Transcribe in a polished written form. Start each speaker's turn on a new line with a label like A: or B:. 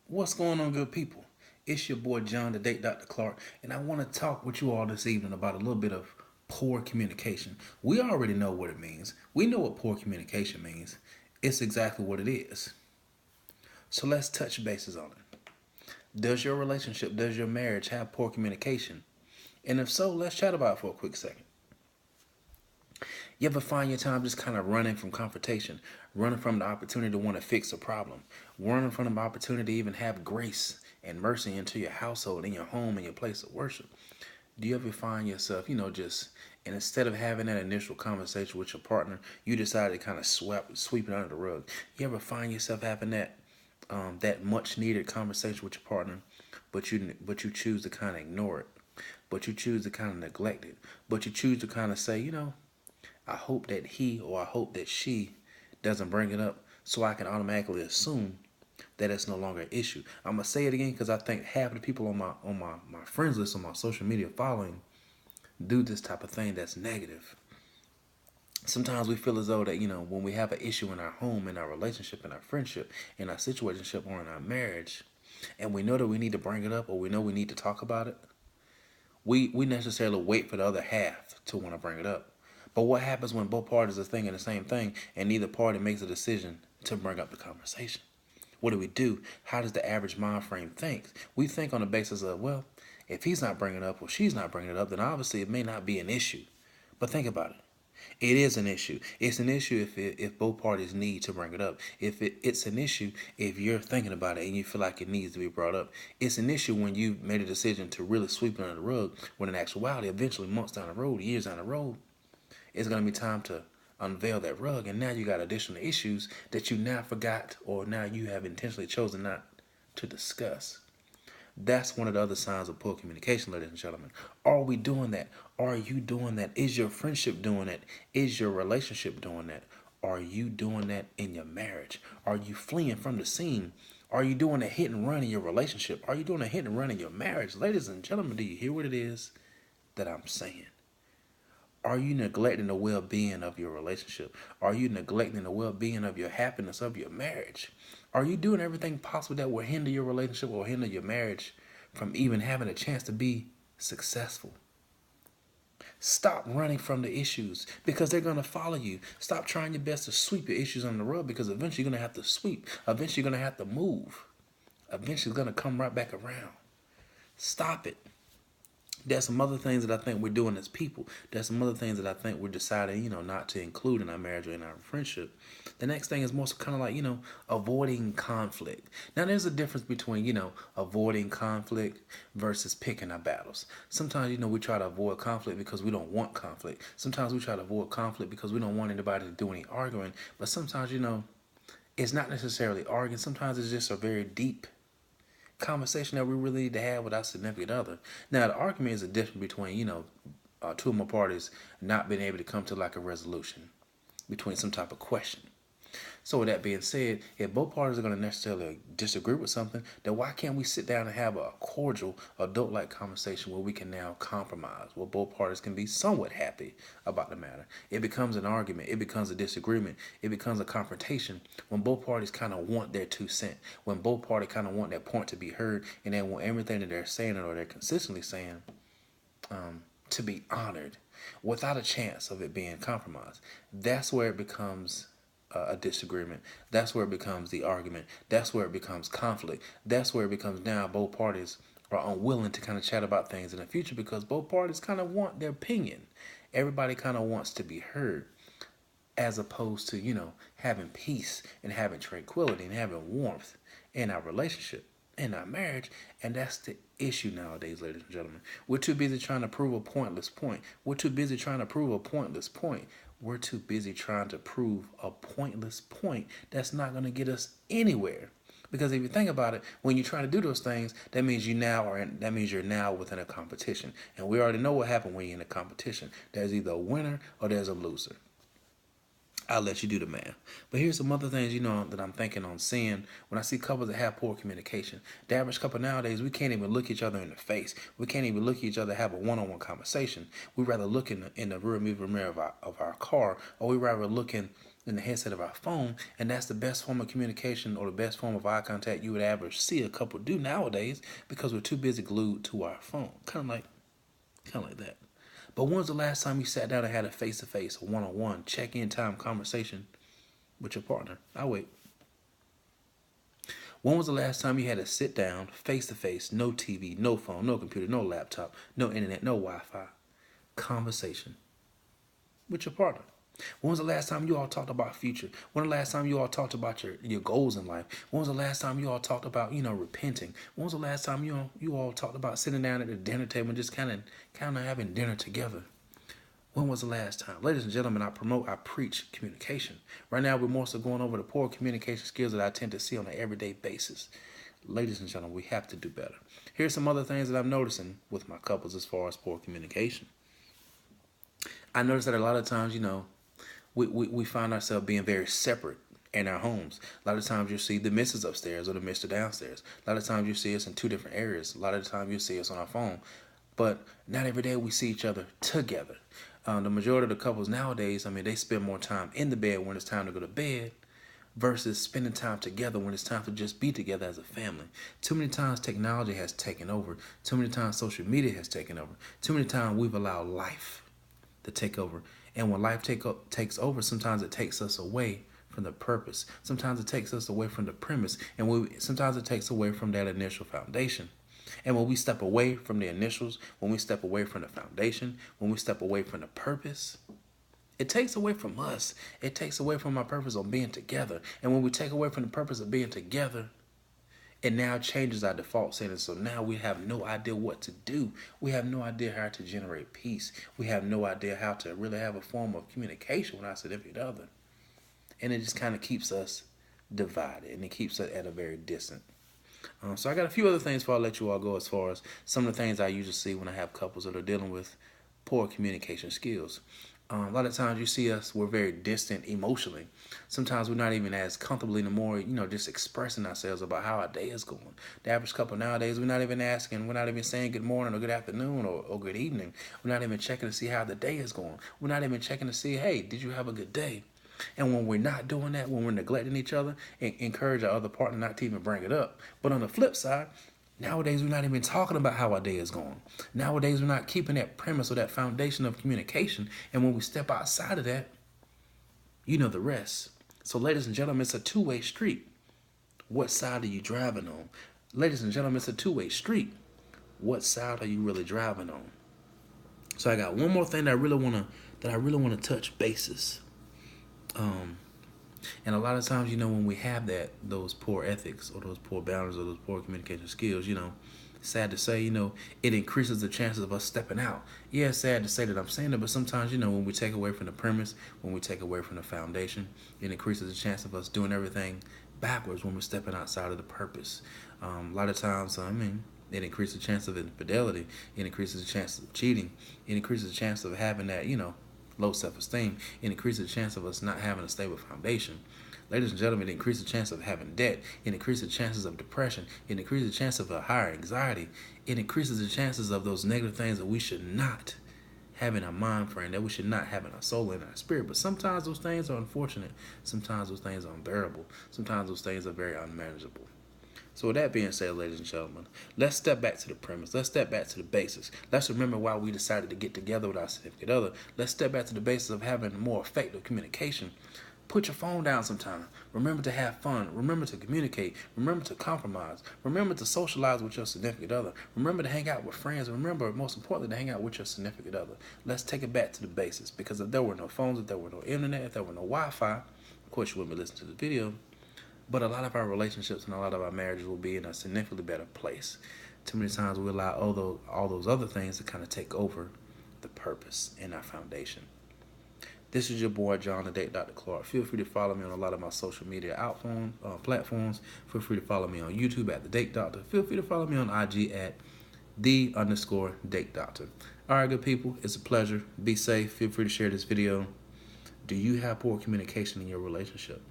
A: What's going on, good people? It's your boy John, the Date Dr. Clark, and I want to talk with you all this evening about a little bit of poor communication. We already know what it means. We know what poor communication means. It's exactly what it is. So let's touch bases on it. Does your relationship, does your marriage have poor communication? And if so, let's chat about it for a quick second. You ever find your time just kind of running from confrontation, running from the opportunity to want to fix a problem, running from the opportunity to even have grace and mercy into your household, in your home, in your place of worship? Do you ever find yourself, just, and instead of having that initial conversation with your partner, you decide to kind of sweep it under the rug? You ever find yourself having that much needed conversation with your partner, but you choose to kind of ignore it, but you choose to kind of neglect it, but you choose to kind of say, I hope that he or I hope that she doesn't bring it up so I can automatically assume that it's no longer an issue. I'm gonna say it again because I think half of the people on my friends list on my social media following do this type of thing that's negative. Sometimes we feel as though that, when we have an issue in our home, in our relationship, in our friendship, in our situationship, or in our marriage, and we know that we need to bring it up or we know we need to talk about it, we necessarily wait for the other half to want to bring it up. But what happens when both parties are thinking the same thing and neither party makes a decision to bring up the conversation? What do we do? How does the average mind frame think? We think on the basis of, well, if he's not bringing it up or she's not bringing it up, then obviously it may not be an issue. But think about it. It is an issue. It's an issue if both parties need to bring it up. It's an issue if you're thinking about it and you feel like it needs to be brought up. It's an issue when you made a decision to really sweep it under the rug. When in actuality, eventually months down the road, years down the road, it's gonna be time to unveil that rug, and now you got additional issues that you now forgot or now you have intentionally chosen not to discuss. That's one of the other signs of poor communication, ladies and gentlemen. Are we doing that? Are you doing that? Is your friendship doing that? Is your relationship doing that? Are you doing that in your marriage? Are you fleeing from the scene? Are you doing a hit and run in your relationship? Are you doing a hit and run in your marriage? Ladies and gentlemen, do you hear what it is that I'm saying? Are you neglecting the well being of your relationship? Are you neglecting the well being of your happiness of your marriage? Are you doing everything possible that will hinder your relationship or hinder your marriage from even having a chance to be successful? Stop running from the issues because they're going to follow you. Stop trying your best to sweep your issues under the rug because eventually you're going to have to sweep. Eventually you're going to have to move. Eventually it's going to come right back around. Stop it. There's some other things that I think we're doing as people. There's some other things that I think we're deciding, not to include in our marriage or in our friendship. The next thing is more so kind of like, avoiding conflict. Now, there's a difference between, avoiding conflict versus picking our battles. Sometimes, we try to avoid conflict because we don't want conflict. Sometimes we try to avoid conflict because we don't want anybody to do any arguing. But sometimes, it's not necessarily arguing. Sometimes it's just a very deep conversation that we really need to have with our significant other. Now, the argument is a difference between, two of my parties not being able to come to like a resolution between some type of question. So with that being said, if both parties are going to necessarily disagree with something, then why can't we sit down and have a cordial, adult-like conversation where we can now compromise, where both parties can be somewhat happy about the matter? It becomes an argument. It becomes a disagreement. It becomes a confrontation when both parties kind of want their 2 cents, when both parties kind of want their point to be heard, and they want everything that they're saying or they're consistently saying to be honored without a chance of it being compromised. That's where it becomes a disagreement. That's where it becomes the argument. That's where it becomes conflict. That's where it becomes now both parties are unwilling to kind of chat about things in the future because both parties kind of want their opinion. Everybody kind of wants to be heard as opposed to, having peace and having tranquility and having warmth in our relationship, in our marriage. And that's the issue nowadays, ladies and gentlemen. We're too busy trying to prove a pointless point. We're too busy trying to prove a pointless point. We're too busy trying to prove a pointless point that's not going to get us anywhere. Because if you think about it, when you're trying to do those things, that means you're now within a competition. And we already know what happened when you're in a competition. There's either a winner or there's a loser. I'll let you do the math. But here's some other things, that I'm thinking on seeing when I see couples that have poor communication. The average couple nowadays, we can't even look each other in the face. We can't even look at each other, have a one-on-one conversation. We rather look in the rear mirror of our car, or we rather look in the headset of our phone, and that's the best form of communication or the best form of eye contact you would ever see a couple do nowadays, because we're too busy glued to our phone. Kind of like that. But when was the last time you sat down and had a face-to-face, a one-on-one, check-in time conversation with your partner? I'll wait. When was the last time you had to sit down, face-to-face, no TV, no phone, no computer, no laptop, no internet, no Wi-Fi, conversation with your partner? When was the last time you all talked about future? When was the last time you all talked about your goals in life? When was the last time you all talked about, repenting? When was the last time you all talked about sitting down at the dinner table and just kind of having dinner together? When was the last time? Ladies and gentlemen, I preach communication. Right now, we're more so going over the poor communication skills that I tend to see on an everyday basis. Ladies and gentlemen, we have to do better. Here's some other things that I'm noticing with my couples as far as poor communication. I notice that a lot of times, we find ourselves being very separate in our homes. A lot of times you see the missus upstairs or the Mr. downstairs. A lot of times you see us in two different areas. A lot of the time you see us on our phone. But not every day we see each other together. The majority of the couples nowadays, they spend more time in the bed when it's time to go to bed versus spending time together when it's time to just be together as a family. Too many times technology has taken over. Too many times social media has taken over. Too many times we've allowed life to take over. And when life takes over, sometimes it takes us away from the purpose. Sometimes it takes us away from the premise. And sometimes it takes away from that initial foundation. And when we step away from the initials, when we step away from the foundation, when we step away from the purpose, it takes away from us. It takes away from our purpose of being together. And when we take away from the purpose of being together, it now changes our default setting. So now we have no idea what to do. We have no idea how to generate peace. We have no idea how to really have a form of communication with our significant other. And it just kind of keeps us divided, and it keeps us at a very distant. So I got a few other things before I let you all go as far as some of the things I usually see when I have couples that are dealing with poor communication skills. A lot of times you see us, we're very distant emotionally. Sometimes we're not even as comfortable anymore, just expressing ourselves about how our day is going. The average couple nowadays, we're not even saying good morning or good afternoon or good evening. We're not even checking to see how the day is going. We're not even checking to see, hey, did you have a good day? And when we're not doing that, when we're neglecting each other, encourage our other partner not to even bring it up. But on the flip side, nowadays, we're not even talking about how our day is going. Nowadays, we're not keeping that premise or that foundation of communication. And when we step outside of that, you know the rest. So, ladies and gentlemen, it's a two-way street. What side are you driving on? Ladies and gentlemen, it's a two-way street. What side are you really driving on? So, I got one more thing that I really want to touch bases. And a lot of times, when we have those poor ethics or those poor boundaries or those poor communication skills, sad to say, it increases the chances of us stepping out. Yeah, it's sad to say that I'm saying it, but sometimes, when we take away from the premise, when we take away from the foundation, it increases the chance of us doing everything backwards when we're stepping outside of the purpose. A lot of times, it increases the chance of infidelity. It increases the chance of cheating. It increases the chance of having that, low self-esteem. It increases the chance of us not having a stable foundation. Ladies and gentlemen, it increases the chance of having debt. It increases the chances of depression. It increases the chance of a higher anxiety. It increases the chances of those negative things that we should not have in our mind frame, that we should not have in our soul and our spirit. But sometimes those things are unfortunate. Sometimes those things are unbearable. Sometimes those things are very unmanageable. So with that being said, ladies and gentlemen, let's step back to the premise. Let's step back to the basics. Let's remember why we decided to get together with our significant other. Let's step back to the basis of having more effective communication. Put your phone down sometime. Remember to have fun. Remember to communicate. Remember to compromise. Remember to socialize with your significant other. Remember to hang out with friends. Remember, most importantly, to hang out with your significant other. Let's take it back to the basics, because if there were no phones, if there were no internet, if there were no Wi-Fi, of course you wouldn't be listening to the video, but a lot of our relationships and a lot of our marriages will be in a significantly better place. Too many times we allow all those other things to kind of take over the purpose and our foundation. This is your boy, John, the Date Dr. Clark. Feel free to follow me on a lot of my social media platforms. Feel free to follow me on YouTube at The Date Doctor. Feel free to follow me on IG at _Date Doctor. All right, good people. It's a pleasure. Be safe. Feel free to share this video. Do you have poor communication in your relationship?